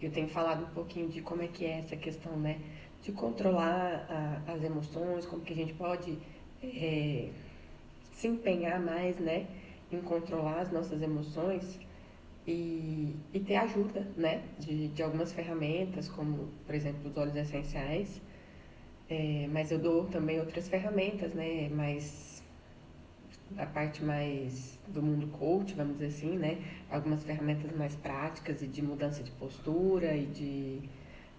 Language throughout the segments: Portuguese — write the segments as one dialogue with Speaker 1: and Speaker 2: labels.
Speaker 1: eu tenho falado um pouquinho de como é que é essa questão, né, de controlar as emoções, como que a gente pode é, se empenhar mais, né, em controlar as nossas emoções e ter ajuda, né, de algumas ferramentas, como, por exemplo, os óleos essenciais, mas eu dou também outras ferramentas, né, mais a parte mais do mundo coach, vamos dizer assim, né? Algumas ferramentas mais práticas e de mudança de postura e de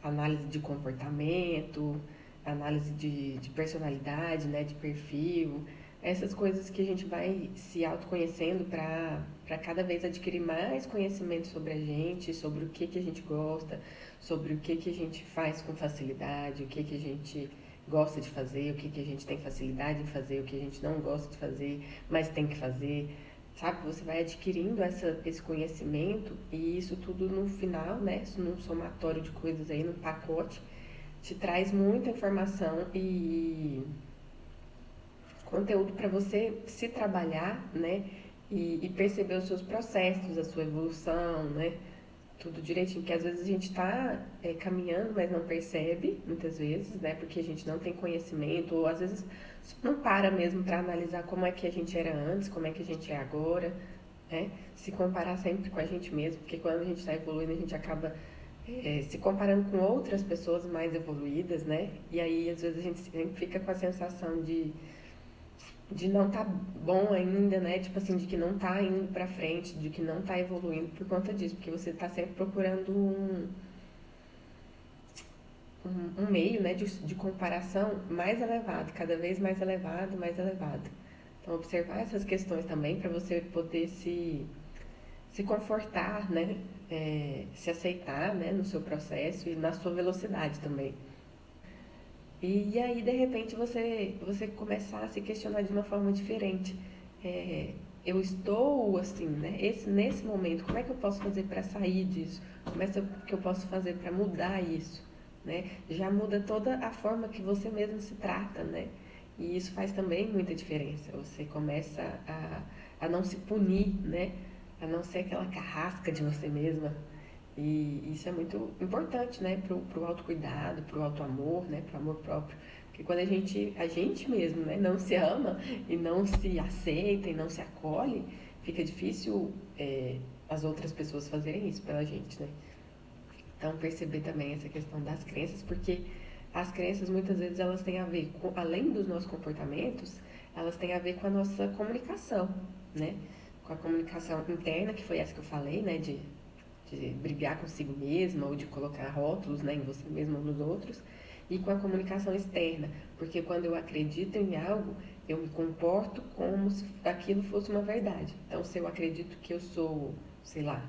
Speaker 1: análise de comportamento, análise de personalidade, né? De perfil. Essas coisas que a gente vai se autoconhecendo para cada vez adquirir mais conhecimento sobre a gente, sobre o que a gente gosta, sobre o que a gente faz com facilidade, o que a gente gosta de fazer, o que a gente tem facilidade em fazer, o que a gente não gosta de fazer, mas tem que fazer, sabe? Você vai adquirindo esse conhecimento e isso tudo no final, né? Isso num somatório de coisas aí, num pacote, te traz muita informação e conteúdo para você se trabalhar, né? E perceber os seus processos, a sua evolução, né? Tudo direitinho, porque às vezes a gente está caminhando, mas não percebe, muitas vezes, né? Porque a gente não tem conhecimento, ou às vezes não para mesmo para analisar como é que a gente era antes, como é que a gente é agora, né? Se comparar sempre com a gente mesmo, porque quando a gente está evoluindo, a gente acaba se comparando com outras pessoas mais evoluídas, né? E aí, às vezes, a gente sempre fica com a sensação de não tá bom ainda, né? Tipo assim, de que não tá indo pra frente, de que não tá evoluindo por conta disso, porque você tá sempre procurando um meio, né, de comparação mais elevado, cada vez mais elevado, mais elevado. Então, observar essas questões também para você poder se confortar, né? Se aceitar, né, no seu processo e na sua velocidade também. E aí, de repente, você começar a se questionar de uma forma diferente. É, eu estou assim, né? Nesse momento, como é que eu posso fazer para sair disso? Como é que eu posso fazer para mudar isso? Né? Já muda toda a forma que você mesmo se trata, né? E isso faz também muita diferença. Você começa a não se punir, né? A não ser aquela carrasca de você mesma. E isso é muito importante, né, pro autocuidado, pro autoamor, né, pro amor próprio. Porque quando a gente mesmo, né, não se ama e não se aceita e não se acolhe, fica difícil as outras pessoas fazerem isso pela gente, né? Então, perceber também essa questão das crenças, porque as crenças muitas vezes elas têm a ver, com, além dos nossos comportamentos, elas têm a ver com a nossa comunicação, né? Com a comunicação interna, que foi essa que eu falei, né, de brigar consigo mesma ou de colocar rótulos, né, em você mesma ou nos outros, e com a comunicação externa, porque quando eu acredito em algo, eu me comporto como se aquilo fosse uma verdade. Então, se eu acredito que eu sou, sei lá,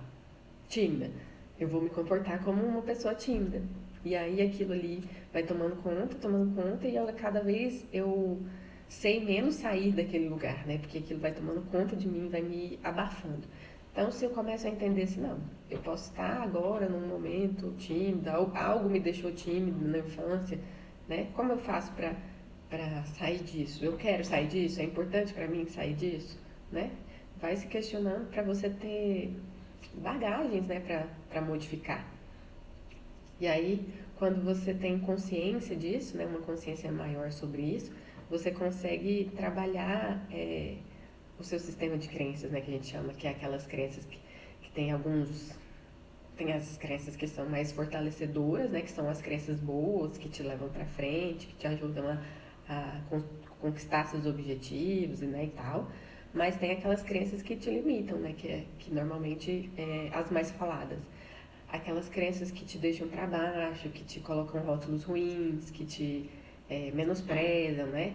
Speaker 1: tímida, eu vou me comportar como uma pessoa tímida. E aí aquilo ali vai tomando conta, e cada vez eu sei menos sair daquele lugar, né? Porque aquilo vai tomando conta de mim, vai me abafando. Então, se eu começo a entender assim, não, eu posso estar agora num momento tímida, algo me deixou tímido na infância, né? Como eu faço para sair disso? Eu quero sair disso? É importante para mim sair disso, né? Vai se questionando para você ter bagagens, né, para modificar. E aí, quando você tem consciência disso, né, uma consciência maior sobre isso, você consegue trabalhar o seu sistema de crenças, né, que a gente chama, que é aquelas crenças que tem alguns. Tem as crenças que são mais fortalecedoras, né, que são as crenças boas, que te levam para frente, que te ajudam a conquistar seus objetivos, né, e tal. Mas tem aquelas crenças que te limitam, né, que normalmente as mais faladas. Aquelas crenças que te deixam para baixo, que te colocam rótulos ruins, que te menosprezam, né?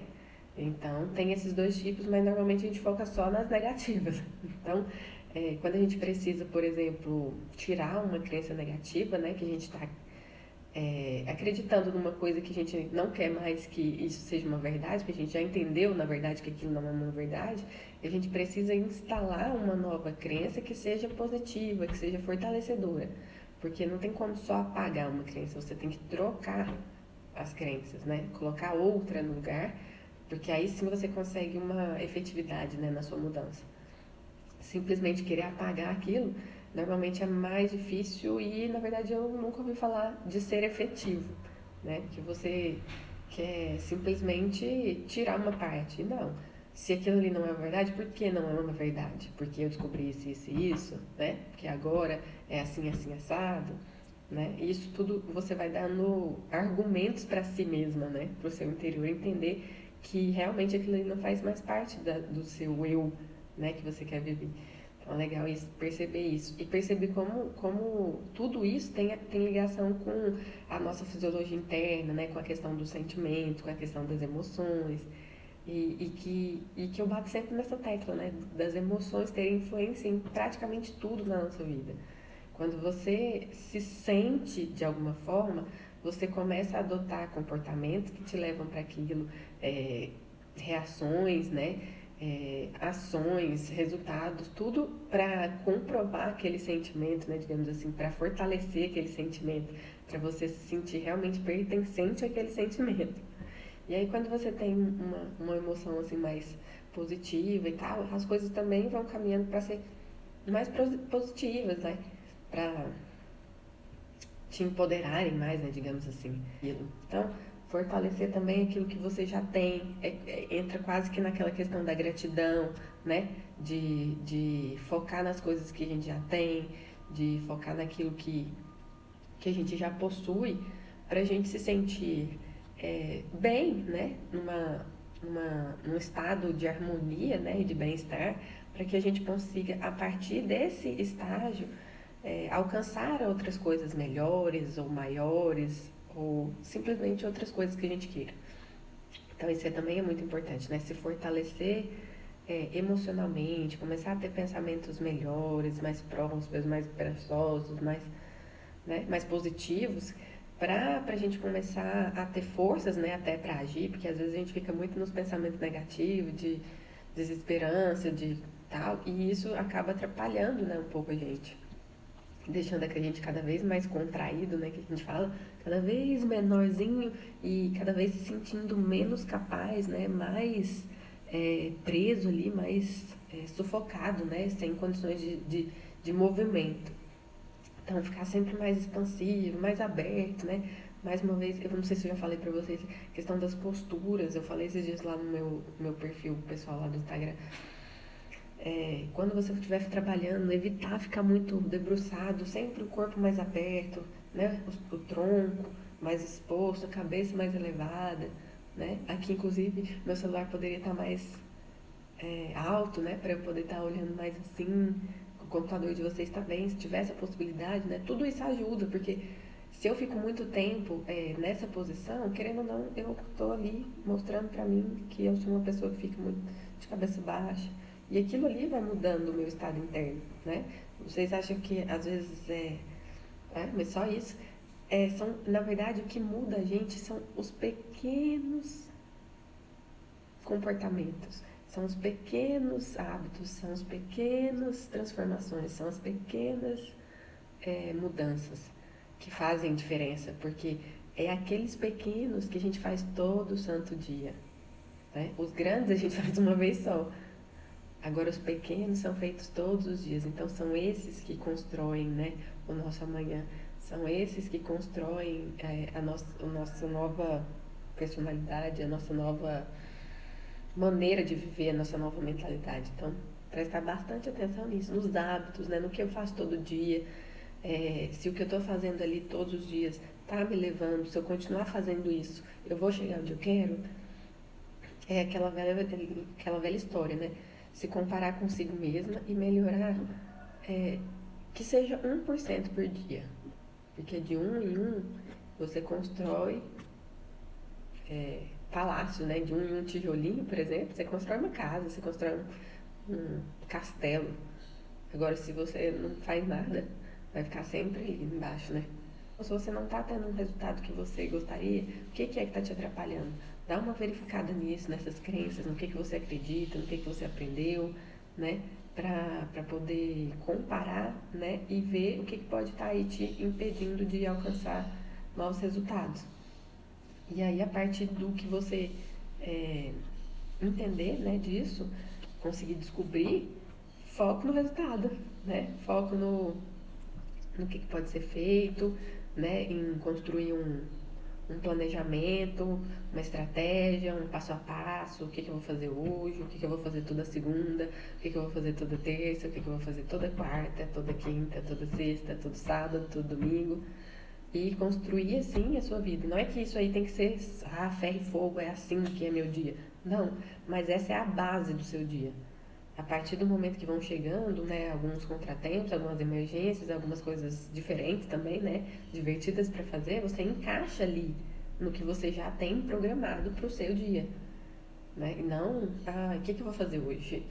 Speaker 1: Então, tem esses dois tipos, mas normalmente a gente foca só nas negativas. Então, quando a gente precisa, por exemplo, tirar uma crença negativa, né, que a gente está acreditando numa coisa que a gente não quer mais que isso seja uma verdade, porque a gente já entendeu, na verdade, que aquilo não é uma verdade, a gente precisa instalar uma nova crença que seja positiva, que seja fortalecedora. Porque não tem como só apagar uma crença, você tem que trocar as crenças, né? Colocar outra no lugar, porque aí sim você consegue uma efetividade, né, na sua mudança. Simplesmente querer apagar aquilo normalmente é mais difícil e, na verdade, eu nunca ouvi falar de ser efetivo, né? Que você quer simplesmente tirar uma parte. Não. Se aquilo ali não é uma verdade, por que não é uma verdade? Porque eu descobri isso e isso, né? Porque agora é assim, assim, assado, né? E isso tudo você vai dando argumentos para si mesma, né? Para o seu interior entender que realmente aquilo ali não faz mais parte do seu eu, né? Que você quer viver. Então é legal isso, perceber isso. E perceber como tudo isso tem ligação com a nossa fisiologia interna, né? Com a questão do sentimento, com a questão das emoções. E que eu bato sempre nessa tecla, né? Das emoções terem influência em praticamente tudo na nossa vida. Quando você se sente de alguma forma, você começa a adotar comportamentos que te levam para aquilo, é, reações, né? Ações, resultados, tudo para comprovar aquele sentimento, né? Digamos assim, para fortalecer aquele sentimento, para você se sentir realmente pertencente àquele sentimento. E aí quando você tem uma emoção assim mais positiva e tal, as coisas também vão caminhando para ser mais positivas, né? Para te empoderarem mais, né, digamos assim. Então, fortalecer também aquilo que você já tem, entra quase que naquela questão da gratidão, né, de focar nas coisas que a gente já tem, de focar naquilo que a gente já possui, para a gente se sentir bem, né, num estado de harmonia, né, e de bem-estar, para que a gente consiga, a partir desse estágio, alcançar outras coisas melhores ou maiores, ou simplesmente outras coisas que a gente queira. Então isso também é muito importante, né? Se fortalecer emocionalmente, começar a ter pensamentos melhores, mais prósperos, mais esperançosos, mais positivos, para a gente começar a ter forças, né, até para agir, porque às vezes a gente fica muito nos pensamentos negativos, de desesperança, de tal, e isso acaba atrapalhando, né, um pouco a gente, deixando a gente cada vez mais contraído, né, que a gente fala, cada vez menorzinho e cada vez se sentindo menos capaz, né, mais preso ali, mais sufocado, né, sem condições de movimento. Então, ficar sempre mais expansivo, mais aberto, né? Mais uma vez, eu não sei se eu já falei pra vocês, questão das posturas. Eu falei esses dias lá no meu perfil pessoal lá do Instagram. Quando você estiver trabalhando, evitar ficar muito debruçado, sempre o corpo mais aberto, né? O tronco mais exposto, a cabeça mais elevada, né? Aqui, inclusive, meu celular poderia estar mais alto, né? Para eu poder estar olhando mais assim. O computador de vocês também, se tiver essa possibilidade, né? Tudo isso ajuda, porque se eu fico muito tempo nessa posição, querendo ou não, eu estou ali mostrando para mim que eu sou uma pessoa que fica muito de cabeça baixa. E aquilo ali vai mudando o meu estado interno, né? Vocês acham que às vezes mas só isso. Na verdade, o que muda a gente são os pequenos comportamentos. São os pequenos hábitos, são as pequenas transformações, são as pequenas mudanças que fazem diferença, porque é aqueles pequenos que a gente faz todo santo dia, né? Os grandes a gente faz uma vez só. Agora os pequenos são feitos todos os dias, então são esses que constroem, né, o nosso amanhã, são esses que constroem a nossa nova personalidade, a nossa nova maneira de viver, a nossa nova mentalidade. Então, prestar bastante atenção nisso, nos hábitos, né, no que eu faço todo dia, se o que eu estou fazendo ali todos os dias está me levando, se eu continuar fazendo isso, eu vou chegar onde eu quero. É aquela velha história, né? Se comparar consigo mesma e melhorar, que seja 1% por dia. Porque de um em um você constrói palácio, né? De um em um tijolinho, por exemplo, você constrói uma casa, você constrói um castelo. Agora, se você não faz nada, vai ficar sempre ali embaixo, né? Ou se você não está tendo um resultado que você gostaria, o que é que está te atrapalhando? Dá uma verificada nisso, nessas crenças, no que você acredita, no que você aprendeu, né? Para poder comparar, né? E ver o que pode estar aí te impedindo de alcançar novos resultados. E aí, a partir do que você entender, né, disso, conseguir descobrir, foco no resultado. né? Foco no que pode ser feito, né? Em construir um planejamento, uma estratégia, um passo a passo, o que eu vou fazer hoje, o que eu vou fazer toda segunda, o que eu vou fazer toda terça, o que eu vou fazer toda quarta, toda quinta, toda sexta, todo sábado, todo domingo. E construir assim a sua vida. Não é que isso aí tem que ser ferro e fogo, é assim que é meu dia. Não, mas essa é a base do seu dia. A partir do momento que vão chegando, né, alguns contratempos, algumas emergências, algumas coisas diferentes também, né, divertidas para fazer, você encaixa ali no que você já tem programado para o seu dia, né? E não, o que eu vou fazer hoje?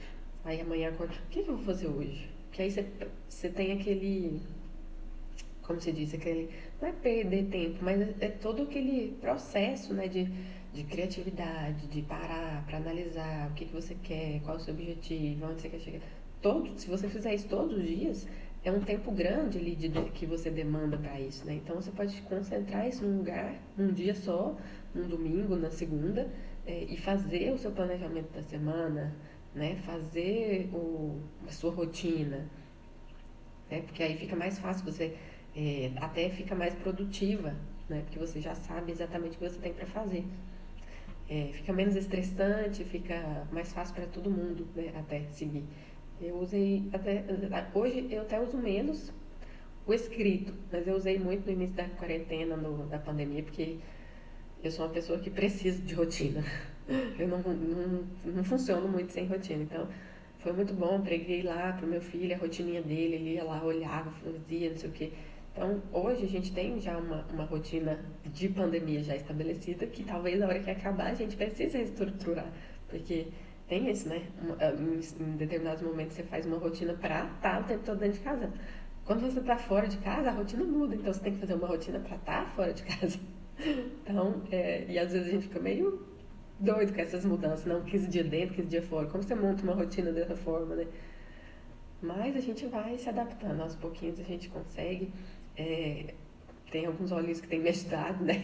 Speaker 1: Aí amanhã acorda, o que eu vou fazer hoje? Que aí você tem aquele, como se diz, aquele, não é perder tempo, mas é todo aquele processo, né, de criatividade, de parar para analisar o que você quer, qual é o seu objetivo, onde você quer chegar. Se você fizer isso todos os dias, é um tempo grande ali que você demanda para isso, né? Então você pode concentrar isso num lugar, num dia só, num domingo, na segunda, e fazer o seu planejamento da semana, né? Fazer a sua rotina, né? Porque aí fica mais fácil, você até fica mais produtiva, né? Porque você já sabe exatamente o que você tem para fazer. Fica menos estressante, fica mais fácil para todo mundo, né? Até seguir. Eu usei até hoje eu até uso menos o escrito, mas eu usei muito no início da quarentena, da pandemia, porque eu sou uma pessoa que precisa de rotina. Eu não funciono muito sem rotina. Então, foi muito bom. Preguei lá pro meu filho a rotininha dele. Ele ia lá, olhava, fazia, não sei o quê. Então, hoje a gente tem já uma rotina de pandemia já estabelecida, que talvez na hora que acabar a gente precise reestruturar. Porque tem isso, né? Em determinados momentos você faz uma rotina para estar o tempo todo dentro de casa. Quando você está fora de casa, a rotina muda. Então, você tem que fazer uma rotina para estar fora de casa. Então, e às vezes a gente fica meio doido com essas mudanças, não 15 dias dentro, 15 dias fora. Como você monta uma rotina dessa forma, né? Mas a gente vai se adaptando, aos pouquinhos a gente consegue. É, tem alguns olhinhos que tem me ajudado, né?